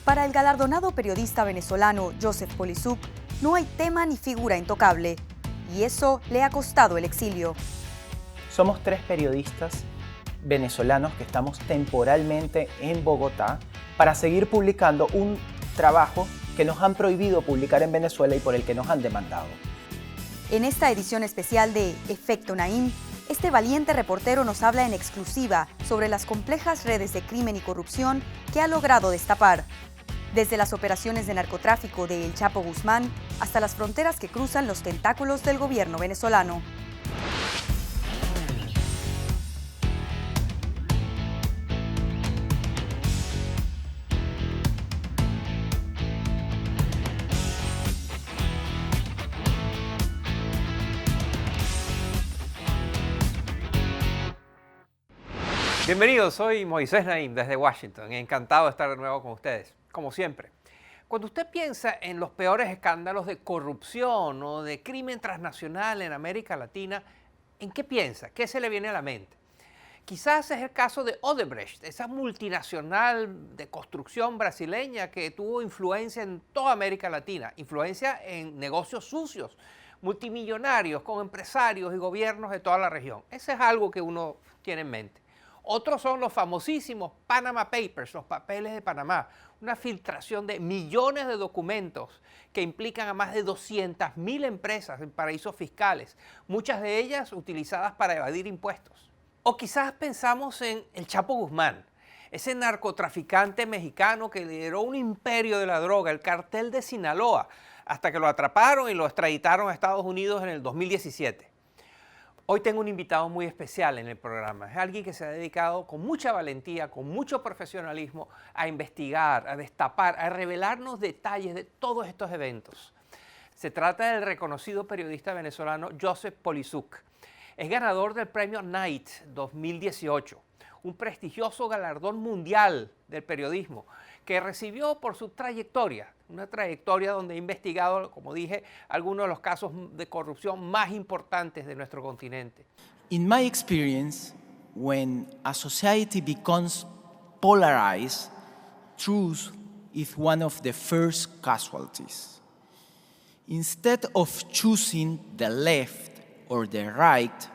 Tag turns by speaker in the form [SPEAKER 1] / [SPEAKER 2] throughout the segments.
[SPEAKER 1] Para el galardonado periodista venezolano Joseph Polisuk, no hay tema ni figura intocable, y eso le ha costado el exilio.
[SPEAKER 2] Somos 3 periodistas venezolanos que estamos temporalmente en Bogotá para seguir publicando un trabajo que nos han prohibido publicar en Venezuela y por el que nos han demandado.
[SPEAKER 1] En esta edición especial de Efecto Naim, este valiente reportero nos habla en exclusiva sobre las complejas redes de crimen y corrupción que ha logrado destapar, desde las operaciones de narcotráfico de El Chapo Guzmán hasta las fronteras que cruzan los tentáculos del gobierno venezolano.
[SPEAKER 3] Bienvenidos, soy Moisés Naim desde Washington, encantado de estar de nuevo con ustedes, como siempre. Cuando usted piensa en los peores escándalos de corrupción o de crimen transnacional en América Latina, ¿en qué piensa? ¿Qué se le viene a la mente? Quizás es el caso de Odebrecht, esa multinacional de construcción brasileña que tuvo influencia en toda América Latina, influencia en negocios sucios, multimillonarios, con empresarios y gobiernos de toda la región. Ese es algo que uno tiene en mente. Otros son los famosísimos Panama Papers, los papeles de Panamá, una filtración de millones de documentos que implican a más de 200.000 empresas en paraísos fiscales, muchas de ellas utilizadas para evadir impuestos. O quizás pensamos en el Chapo Guzmán, ese narcotraficante mexicano que lideró un imperio de la droga, el cartel de Sinaloa, hasta que lo atraparon y lo extraditaron a Estados Unidos en el 2017. Hoy tengo un invitado muy especial en el programa. Es alguien que se ha dedicado con mucha valentía, con mucho profesionalismo a investigar, a destapar, a revelarnos detalles de todos estos eventos. Se trata del reconocido periodista venezolano Joseph Polisuk. Es ganador del premio Knight 2018, un prestigioso galardón mundial del periodismo que recibió por su trayectoria, una trayectoria donde ha investigado, como dije, algunos de los casos de corrupción más importantes de nuestro continente.
[SPEAKER 4] In my experience, when a society becomes polarized, truth is one of the first casualties. Instead of choosing the left or the right,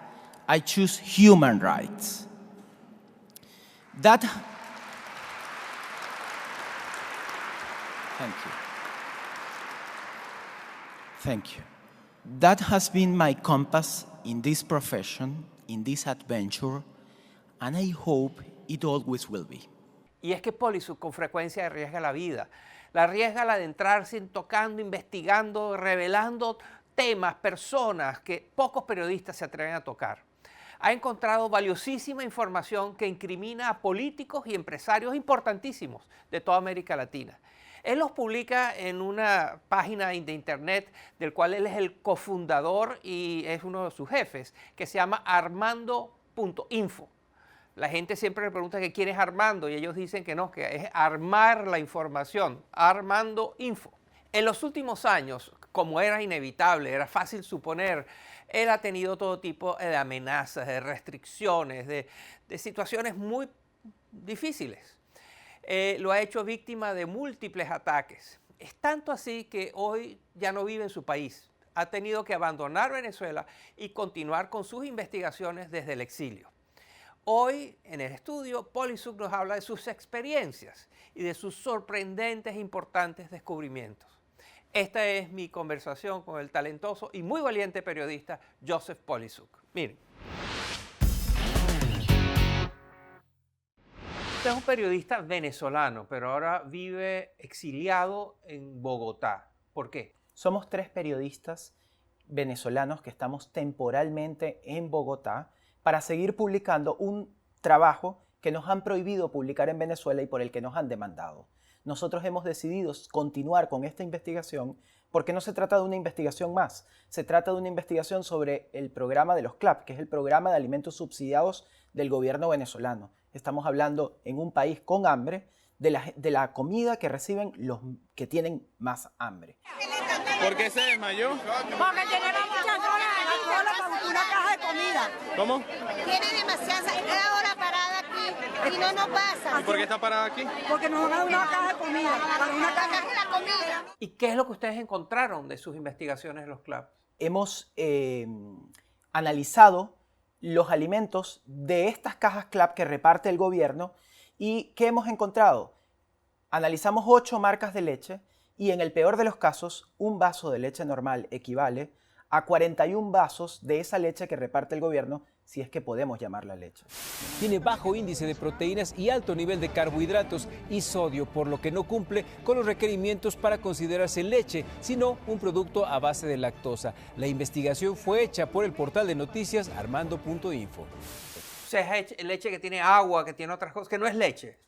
[SPEAKER 4] I choose human rights. Thank you. That has been my compass in this profession, in this adventure, and I hope it always will be.
[SPEAKER 3] Y es que Polisuk con frecuencia arriesga la vida. La arriesga al adentrarse tocando, investigando, revelando temas, personas que pocos periodistas se atreven a tocar. Ha encontrado valiosísima información que incrimina a políticos y empresarios importantísimos de toda América Latina. Él los publica en una página de internet del cual él es el cofundador y es uno de sus jefes, que se llama armando.info. La gente siempre le pregunta que quién es Armando y ellos dicen que no, que es armar la información, Armando Info. En los últimos años, como era inevitable, era fácil suponer, él ha tenido todo tipo de amenazas, de restricciones, de situaciones muy difíciles. Lo ha hecho víctima de múltiples ataques. Es tanto así que hoy ya no vive en su país. Ha tenido que abandonar Venezuela y continuar con sus investigaciones desde el exilio. Hoy, en el estudio, Polisuk nos habla de sus experiencias y de sus sorprendentes e importantes descubrimientos. Esta es mi conversación con el talentoso y muy valiente periodista Joseph Polisuk. Miren. Usted es un periodista venezolano, pero ahora vive exiliado en Bogotá. ¿Por qué?
[SPEAKER 2] Somos 3 periodistas venezolanos que estamos temporalmente en Bogotá para seguir publicando un trabajo que nos han prohibido publicar en Venezuela y por el que nos han demandado. Nosotros hemos decidido continuar con esta investigación porque no se trata de una investigación más, se trata de una investigación sobre el programa de los CLAP, que es el programa de alimentos subsidiados del gobierno venezolano. Estamos hablando en un país con hambre de la comida que reciben los que tienen más hambre.
[SPEAKER 5] ¿Por qué se desmayó?
[SPEAKER 6] Porque tenemos muchas horas para una caja de comida.
[SPEAKER 5] ¿Cómo?
[SPEAKER 6] Tiene demasiadas, cada hora parada aquí. Y no nos pasa.
[SPEAKER 5] ¿Y por qué está parada aquí?
[SPEAKER 6] Porque nos van a dar una caja de comida. Una caja de la comida.
[SPEAKER 3] ¿Y qué es lo que ustedes encontraron de sus investigaciones en los clubs?
[SPEAKER 2] Hemos analizado los alimentos de estas cajas CLAP que reparte el gobierno y ¿qué hemos encontrado? Analizamos 8 marcas de leche y en el peor de los casos, un vaso de leche normal equivale a 41 vasos de esa leche que reparte el gobierno, si es que podemos llamarla leche.
[SPEAKER 7] Tiene bajo índice de proteínas y alto nivel de carbohidratos y sodio, por lo que no cumple con los requerimientos para considerarse leche, sino un producto a base de lactosa. La investigación fue hecha por el portal de noticias armando.info.
[SPEAKER 3] O sea, es leche que tiene agua, que tiene otras cosas, que no es leche.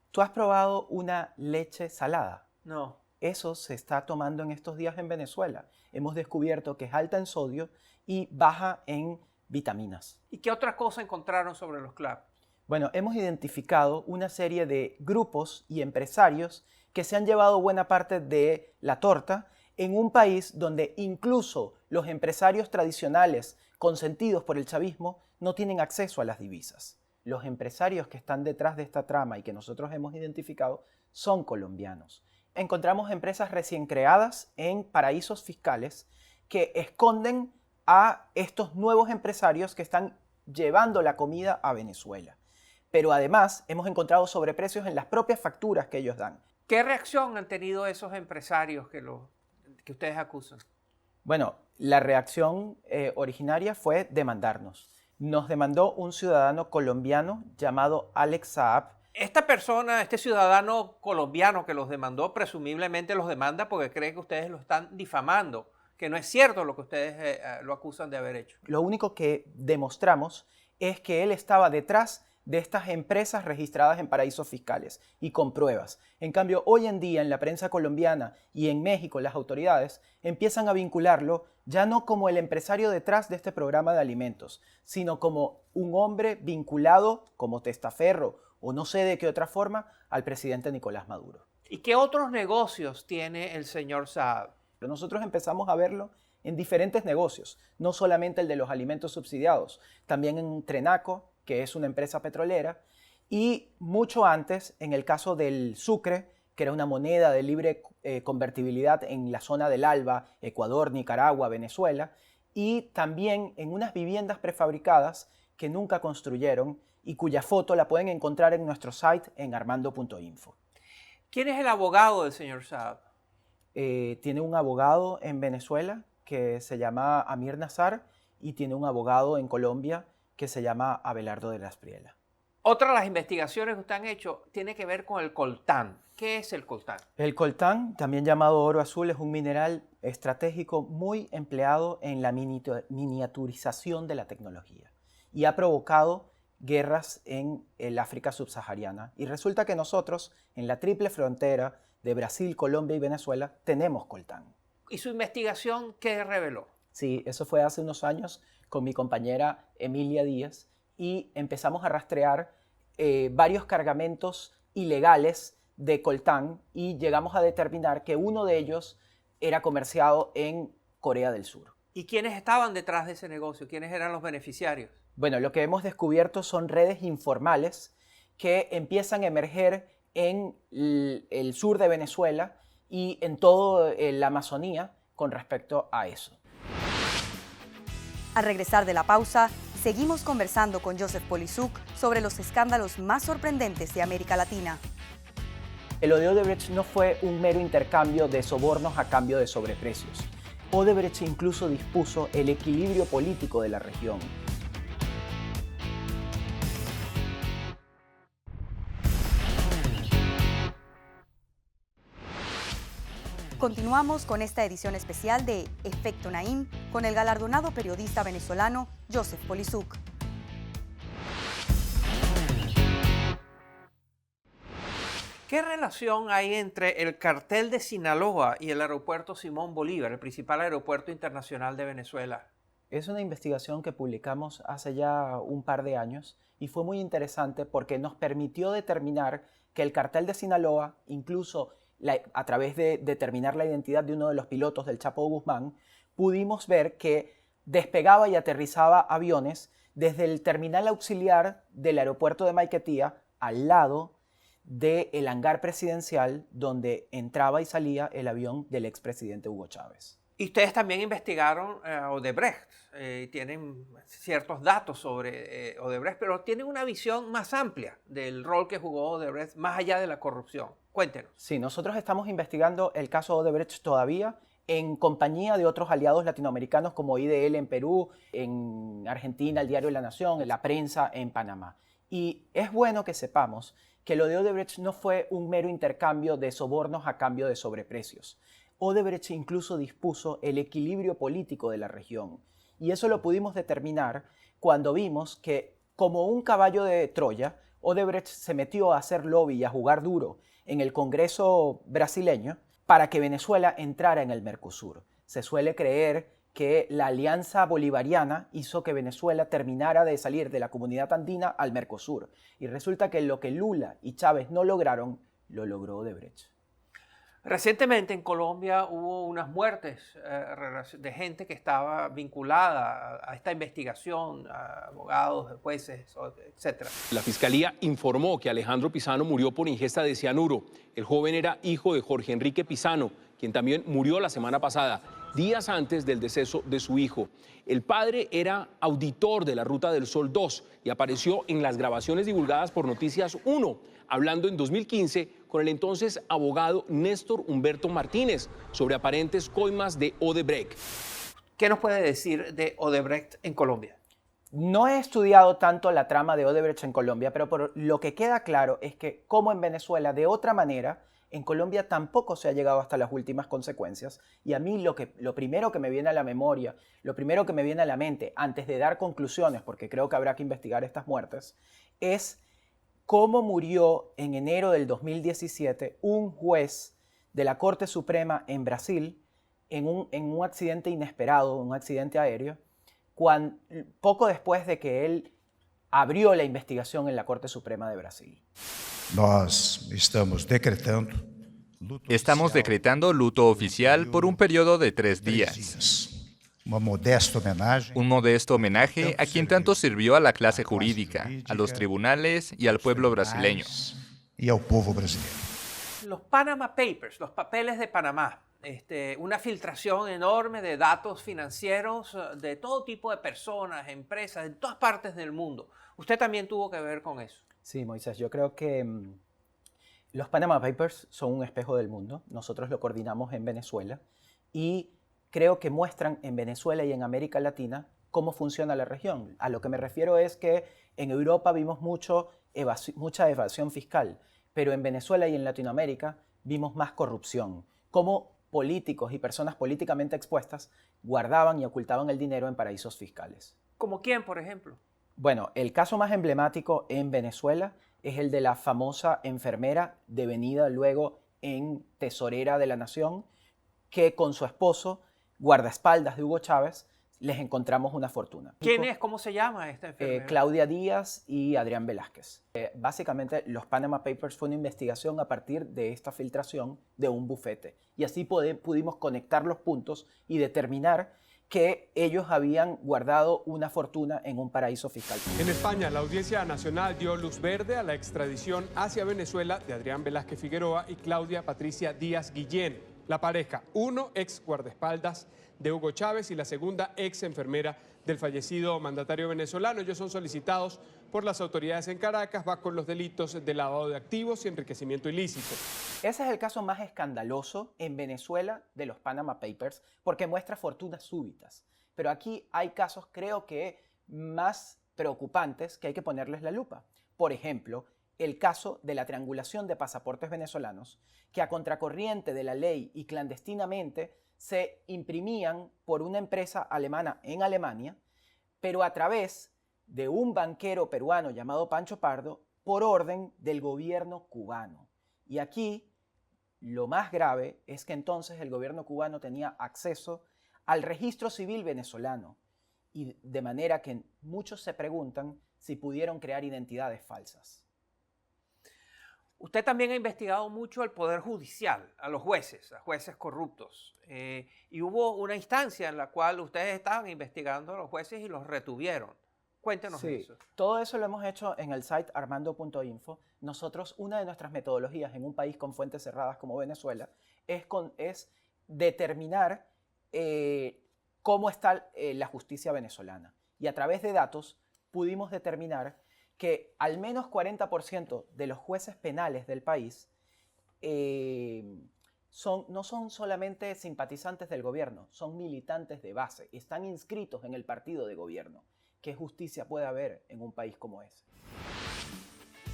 [SPEAKER 2] ¿Tú has probado una leche salada?
[SPEAKER 3] No.
[SPEAKER 2] Eso se está tomando en estos días en Venezuela. Hemos descubierto que es alta en sodio y baja en vitaminas.
[SPEAKER 3] ¿Y qué otra cosa encontraron sobre los clubs?
[SPEAKER 2] Bueno, hemos identificado una serie de grupos y empresarios que se han llevado buena parte de la torta en un país donde incluso los empresarios tradicionales consentidos por el chavismo no tienen acceso a las divisas. Los empresarios que están detrás de esta trama y que nosotros hemos identificado son colombianos. Encontramos empresas recién creadas en paraísos fiscales que esconden a estos nuevos empresarios que están llevando la comida a Venezuela. Pero además hemos encontrado sobreprecios en las propias facturas que ellos dan.
[SPEAKER 3] ¿Qué reacción han tenido esos empresarios que ustedes acusan?
[SPEAKER 2] Bueno, la reacción originaria fue demandarnos. Nos demandó un ciudadano colombiano llamado Alex Saab.
[SPEAKER 3] Esta persona, este ciudadano colombiano que los demandó, presumiblemente los demanda porque cree que ustedes lo están difamando, que no es cierto lo que ustedes lo acusan de haber hecho.
[SPEAKER 2] Lo único que demostramos es que él estaba detrás de estas empresas registradas en paraísos fiscales y con pruebas. En cambio, hoy en día en la prensa colombiana y en México las autoridades empiezan a vincularlo ya no como el empresario detrás de este programa de alimentos, sino como un hombre vinculado como testaferro o no sé de qué otra forma al presidente Nicolás Maduro.
[SPEAKER 3] ¿Y qué otros negocios tiene el señor Saab?
[SPEAKER 2] Nosotros empezamos a verlo en diferentes negocios, no solamente el de los alimentos subsidiados, también en Trenaco, que es una empresa petrolera, y mucho antes en el caso del Sucre, que era una moneda de libre convertibilidad en la zona del Alba, Ecuador, Nicaragua, Venezuela, y también en unas viviendas prefabricadas que nunca construyeron y cuya foto la pueden encontrar en nuestro site en armando.info.
[SPEAKER 3] ¿Quién es el abogado del señor Saab?
[SPEAKER 2] Tiene un abogado en Venezuela que se llama Amir Nazar y tiene un abogado en Colombia que se llama Abelardo de la Espriella.
[SPEAKER 3] Otra de las investigaciones que ustedes han hecho tiene que ver con el coltán. ¿Qué es el coltán?
[SPEAKER 2] El coltán, también llamado oro azul, es un mineral estratégico muy empleado en la miniaturización de la tecnología y ha provocado guerras en el África subsahariana. Y resulta que nosotros, en la triple frontera de Brasil, Colombia y Venezuela, tenemos coltán.
[SPEAKER 3] ¿Y su investigación qué reveló?
[SPEAKER 2] Sí, eso fue hace unos años con mi compañera Emilia Díaz y empezamos a rastrear varios cargamentos ilegales de coltán y llegamos a determinar que uno de ellos era comerciado en Corea del Sur.
[SPEAKER 3] ¿Y quiénes estaban detrás de ese negocio? ¿Quiénes eran los beneficiarios?
[SPEAKER 2] Bueno, lo que hemos descubierto son redes informales que empiezan a emerger en el sur de Venezuela y en toda la Amazonía con respecto a eso.
[SPEAKER 1] Al regresar de la pausa, seguimos conversando con Joseph Polisuk sobre los escándalos más sorprendentes de América Latina.
[SPEAKER 2] El de Odebrecht no fue un mero intercambio de sobornos a cambio de sobreprecios. Odebrecht incluso dispuso el equilibrio político de la región.
[SPEAKER 1] Continuamos con esta edición especial de Efecto Naim con el galardonado periodista venezolano Joseph Polisuk.
[SPEAKER 3] ¿Qué relación hay entre el cartel de Sinaloa y el aeropuerto Simón Bolívar, el principal aeropuerto internacional de Venezuela?
[SPEAKER 2] Es una investigación que publicamos hace ya un par de años y fue muy interesante porque nos permitió determinar que el cartel de Sinaloa, incluso a través de determinar la identidad de uno de los pilotos del Chapo Guzmán, pudimos ver que despegaba y aterrizaba aviones desde el terminal auxiliar del aeropuerto de Maiquetía al lado del hangar presidencial donde entraba y salía el avión del expresidente Hugo Chávez.
[SPEAKER 3] Y ustedes también investigaron a Odebrecht, tienen ciertos datos sobre Odebrecht, pero tienen una visión más amplia del rol que jugó Odebrecht más allá de la corrupción. Cuéntenos.
[SPEAKER 2] Sí, nosotros estamos investigando el caso Odebrecht todavía en compañía de otros aliados latinoamericanos como IDL en Perú, en Argentina, el diario La Nación, la prensa en Panamá. Y es bueno que sepamos que lo de Odebrecht no fue un mero intercambio de sobornos a cambio de sobreprecios. Odebrecht incluso dispuso el equilibrio político de la región. Y eso lo pudimos determinar cuando vimos que, como un caballo de Troya, Odebrecht se metió a hacer lobby y a jugar duro en el Congreso brasileño para que Venezuela entrara en el Mercosur. Se suele creer que la alianza bolivariana hizo que Venezuela terminara de salir de la comunidad andina al Mercosur. Y resulta que lo que Lula y Chávez no lograron, lo logró Odebrecht.
[SPEAKER 3] Recientemente en Colombia hubo unas muertes de gente que estaba vinculada a esta investigación, a abogados, jueces, etc.
[SPEAKER 8] La Fiscalía informó que Alejandro Pizano murió por ingesta de cianuro. El joven era hijo de Jorge Enrique Pizano, quien también murió la semana pasada, días antes del deceso de su hijo. El padre era auditor de la Ruta del Sol 2 y apareció en las grabaciones divulgadas por Noticias 1, hablando en 2015 con el entonces abogado Néstor Humberto Martínez sobre aparentes coimas de Odebrecht.
[SPEAKER 3] ¿Qué nos puede decir de Odebrecht en Colombia?
[SPEAKER 2] No he estudiado tanto la trama de Odebrecht en Colombia, pero por lo que queda claro es que, como en Venezuela, de otra manera, en Colombia tampoco se ha llegado hasta las últimas consecuencias. Y a mí lo primero que me viene a la memoria, lo primero que me viene a la mente, antes de dar conclusiones, porque creo que habrá que investigar estas muertes, es cómo murió en enero del 2017 un juez de la Corte Suprema en Brasil en un accidente inesperado, un accidente aéreo, poco después de que él abrió la investigación en la Corte Suprema de Brasil.
[SPEAKER 9] Estamos decretando luto oficial por un periodo de 3 días. Un modesto homenaje a quien tanto sirvió a la clase jurídica, a los tribunales y al pueblo brasileño.
[SPEAKER 3] Los Panama Papers, los papeles de Panamá, una filtración enorme de datos financieros de todo tipo de personas, empresas, de todas partes del mundo. ¿Usted también tuvo que ver con eso?
[SPEAKER 2] Sí, Moisés, yo creo que los Panama Papers son un espejo del mundo. Nosotros lo coordinamos en Venezuela y creo que muestran en Venezuela y en América Latina cómo funciona la región. A lo que me refiero es que en Europa vimos mucha evasión fiscal, pero en Venezuela y en Latinoamérica vimos más corrupción. Cómo políticos y personas políticamente expuestas guardaban y ocultaban el dinero en paraísos fiscales.
[SPEAKER 3] ¿Como quién, por ejemplo?
[SPEAKER 2] Bueno, el caso más emblemático en Venezuela es el de la famosa enfermera devenida luego en tesorera de la nación, que con su esposo, guardaespaldas de Hugo Chávez, les encontramos una fortuna.
[SPEAKER 3] ¿Quién es? ¿Cómo se llama esta enfermera?
[SPEAKER 2] Claudia Díaz y Adrián Velázquez. Básicamente, los Panama Papers fue una investigación a partir de esta filtración de un bufete. Y así pudimos conectar los puntos y determinar que ellos habían guardado una fortuna en un paraíso fiscal.
[SPEAKER 10] En España, la Audiencia Nacional dio luz verde a la extradición hacia Venezuela de Adrián Velázquez Figueroa y Claudia Patricia Díaz Guillén. La pareja, uno ex guardaespaldas de Hugo Chávez y la segunda ex enfermera del fallecido mandatario venezolano. Ellos son solicitados por las autoridades en Caracas con los delitos de lavado de activos y enriquecimiento ilícito.
[SPEAKER 2] Ese es el caso más escandaloso en Venezuela de los Panama Papers porque muestra fortunas súbitas. Pero aquí hay casos, creo que, más preocupantes que hay que ponerles la lupa. Por ejemplo, el caso de la triangulación de pasaportes venezolanos que a contracorriente de la ley y clandestinamente se imprimían por una empresa alemana en Alemania, pero a través de un banquero peruano llamado Pancho Pardo por orden del gobierno cubano. Y aquí lo más grave es que entonces el gobierno cubano tenía acceso al registro civil venezolano y de manera que muchos se preguntan si pudieron crear identidades falsas.
[SPEAKER 3] Usted también ha investigado mucho el Poder Judicial, a jueces corruptos. Y hubo una instancia en la cual ustedes estaban investigando a los jueces y los retuvieron. Cuéntenos eso.
[SPEAKER 2] Todo eso lo hemos hecho en el site armando.info. Nosotros, una de nuestras metodologías en un país con fuentes cerradas como Venezuela es determinar cómo está la justicia venezolana. Y a través de datos pudimos determinar que al menos 40% de los jueces penales del país no son solamente simpatizantes del gobierno, son militantes de base, están inscritos en el partido de gobierno. ¿Qué justicia puede haber en un país como ese?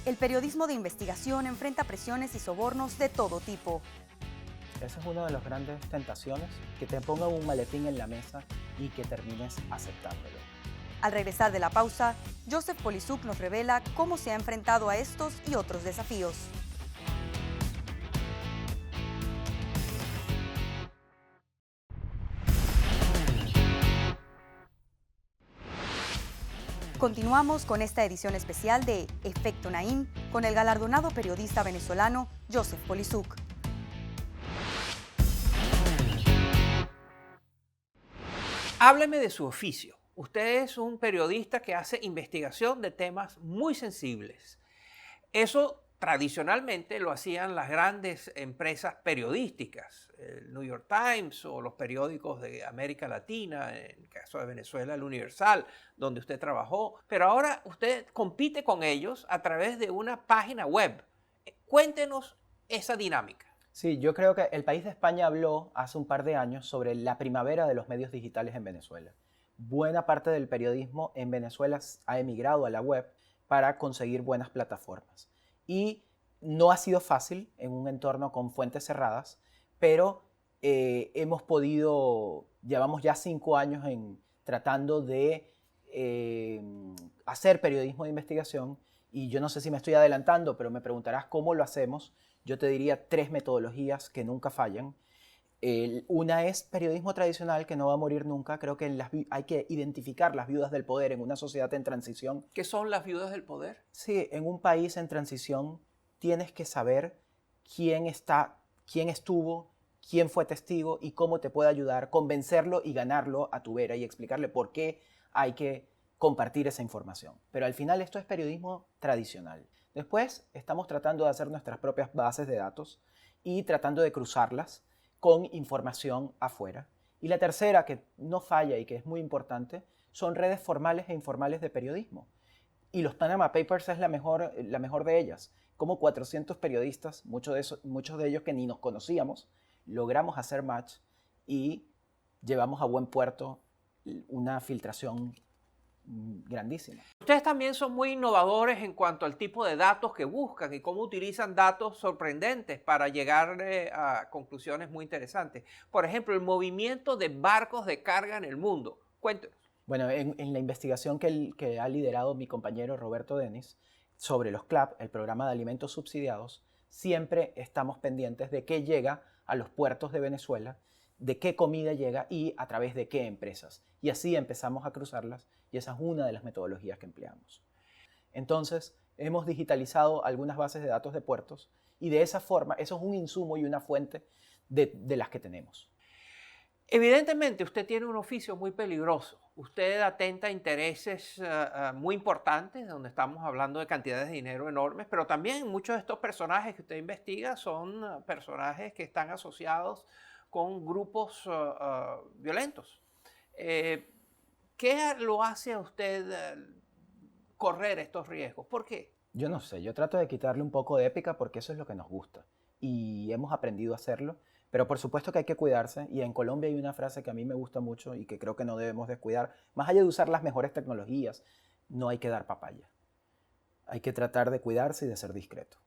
[SPEAKER 1] El periodismo de investigación enfrenta presiones y sobornos de todo tipo.
[SPEAKER 2] Esa es una de las grandes tentaciones, que te pongan un maletín en la mesa y que termines aceptándolo.
[SPEAKER 1] Al regresar de la pausa, Joseph Polisuk nos revela cómo se ha enfrentado a estos y otros desafíos. Continuamos con esta edición especial de Efecto Naim con el galardonado periodista venezolano Joseph Polisuk.
[SPEAKER 3] Hábleme de su oficio. Usted es un periodista que hace investigación de temas muy sensibles. Eso tradicionalmente lo hacían las grandes empresas periodísticas, el New York Times o los periódicos de América Latina, en el caso de Venezuela, el Universal, donde usted trabajó. Pero ahora usted compite con ellos a través de una página web. Cuéntenos esa dinámica.
[SPEAKER 2] Sí, yo creo que El País de España habló hace un par de años sobre la primavera de los medios digitales en Venezuela. Buena parte del periodismo en Venezuela ha emigrado a la web para conseguir buenas plataformas. Y no ha sido fácil en un entorno con fuentes cerradas, pero llevamos ya 5 años tratando de hacer periodismo de investigación, y yo no sé si me estoy adelantando, pero me preguntarás cómo lo hacemos. Yo te diría 3 metodologías que nunca fallan. Una es periodismo tradicional, que no va a morir nunca. Creo que hay que identificar las viudas del poder en una sociedad en transición.
[SPEAKER 3] ¿Qué son las viudas del poder?
[SPEAKER 2] Sí, en un país en transición tienes que saber quién estuvo, quién fue testigo y cómo te puede ayudar, convencerlo y ganarlo a tu vera y explicarle por qué hay que compartir esa información. Pero al final esto es periodismo tradicional. Después estamos tratando de hacer nuestras propias bases de datos y tratando de cruzarlas con información afuera. Y la tercera, que no falla y que es muy importante, son redes formales e informales de periodismo. Y los Panama Papers es la mejor de ellas. Como 400 periodistas, muchos de ellos que ni nos conocíamos, logramos hacer match y llevamos a buen puerto una filtración grandísima.
[SPEAKER 3] Ustedes también son muy innovadores en cuanto al tipo de datos que buscan y cómo utilizan datos sorprendentes para llegar a conclusiones muy interesantes. Por ejemplo, el movimiento de barcos de carga en el mundo. Cuéntenos.
[SPEAKER 2] Bueno, en la investigación que ha liderado mi compañero Roberto Denis sobre los CLAP, el programa de alimentos subsidiados, siempre estamos pendientes de qué llega a los puertos de Venezuela, de qué comida llega y a través de qué empresas. Y así empezamos a cruzarlas, y esa es una de las metodologías que empleamos. Entonces, hemos digitalizado algunas bases de datos de puertos y de esa forma, eso es un insumo y una fuente de las que tenemos.
[SPEAKER 3] Evidentemente, usted tiene un oficio muy peligroso. Usted atenta a intereses muy importantes, donde estamos hablando de cantidades de dinero enormes, pero también muchos de estos personajes que usted investiga son personajes que están asociados con grupos violentos. ¿Qué lo hace a usted correr estos riesgos? ¿Por qué?
[SPEAKER 2] Yo no sé, yo trato de quitarle un poco de épica porque eso es lo que nos gusta y hemos aprendido a hacerlo, pero por supuesto que hay que cuidarse, y en Colombia hay una frase que a mí me gusta mucho y que creo que no debemos descuidar: más allá de usar las mejores tecnologías, no hay que dar papaya. Hay que tratar de cuidarse y de ser discreto.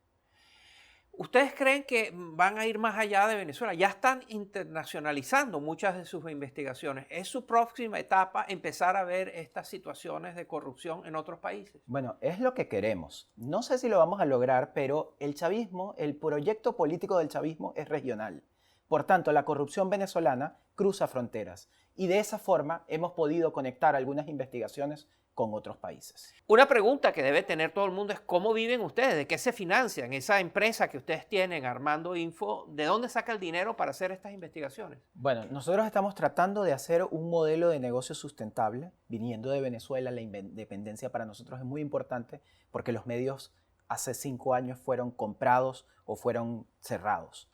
[SPEAKER 3] ¿Ustedes creen que van a ir más allá de Venezuela? Ya están internacionalizando muchas de sus investigaciones. ¿Es su próxima etapa empezar a ver estas situaciones de corrupción en otros países?
[SPEAKER 2] Bueno, es lo que queremos. No sé si lo vamos a lograr, pero el chavismo, el proyecto político del chavismo es regional. Por tanto, la corrupción venezolana cruza fronteras. Y de esa forma hemos podido conectar algunas investigaciones con otros países.
[SPEAKER 3] Una pregunta que debe tener todo el mundo es ¿cómo viven ustedes? ¿De qué se financian? Esa empresa que ustedes tienen, Armando Info, ¿de dónde saca el dinero para hacer estas investigaciones?
[SPEAKER 2] Bueno, nosotros estamos tratando de hacer un modelo de negocio sustentable. Viniendo de Venezuela, la independencia para nosotros es muy importante porque los medios hace 5 años fueron comprados o fueron cerrados.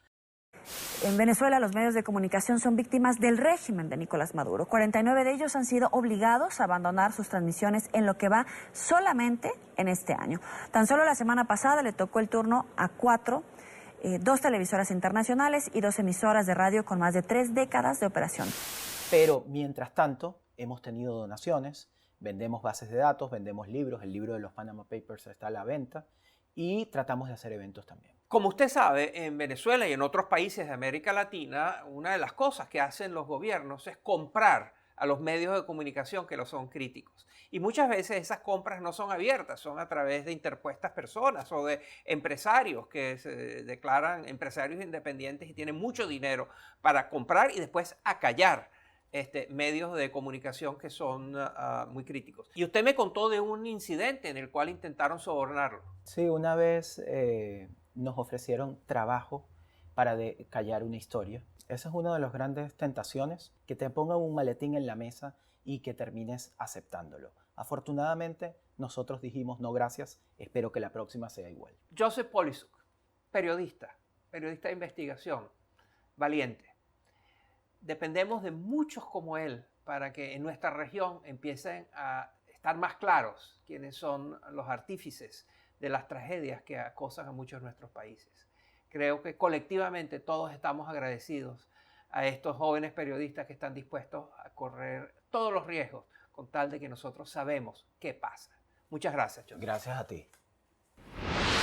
[SPEAKER 11] En Venezuela, los medios de comunicación son víctimas del régimen de Nicolás Maduro. 49 de ellos han sido obligados a abandonar sus transmisiones en lo que va solamente en este año. Tan solo la semana pasada le tocó el turno a 2 televisoras internacionales y 2 emisoras de radio con más de 3 décadas de operación.
[SPEAKER 2] Pero mientras tanto, hemos tenido donaciones, vendemos bases de datos, vendemos libros, el libro de los Panama Papers está a la venta y tratamos de hacer eventos también.
[SPEAKER 3] Como usted sabe, en Venezuela y en otros países de América Latina, una de las cosas que hacen los gobiernos es comprar a los medios de comunicación que los son críticos. Y muchas veces esas compras no son abiertas, son a través de interpuestas personas o de empresarios que se declaran empresarios independientes y tienen mucho dinero para comprar y después acallar medios de comunicación que son muy críticos. Y usted me contó de un incidente en el cual intentaron sobornarlo.
[SPEAKER 2] Sí, una vez nos ofrecieron trabajo para callar una historia. Esa es una de las grandes tentaciones, que te pongan un maletín en la mesa y que termines aceptándolo. Afortunadamente, nosotros dijimos no gracias, espero que la próxima sea igual.
[SPEAKER 3] Joseph Polisuk, periodista de investigación, valiente. Dependemos de muchos como él para que en nuestra región empiecen a estar más claros quiénes son los artífices de las tragedias que acosan a muchos de nuestros países. Creo que colectivamente todos estamos agradecidos a estos jóvenes periodistas que están dispuestos a correr todos los riesgos con tal de que nosotros sabemos qué pasa. Muchas gracias, Joseph.
[SPEAKER 2] Gracias a ti.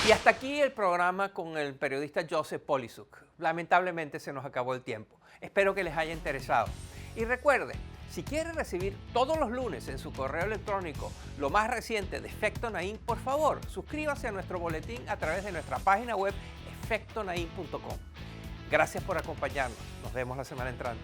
[SPEAKER 3] Y hasta aquí el programa con el periodista Joseph Polisuk. Lamentablemente se nos acabó el tiempo. Espero que les haya interesado. Y recuerde, si quiere recibir todos los lunes en su correo electrónico lo más reciente de Efecto Naim, por favor, suscríbase a nuestro boletín a través de nuestra página web efectonaim.com. Gracias por acompañarnos. Nos vemos la semana entrante.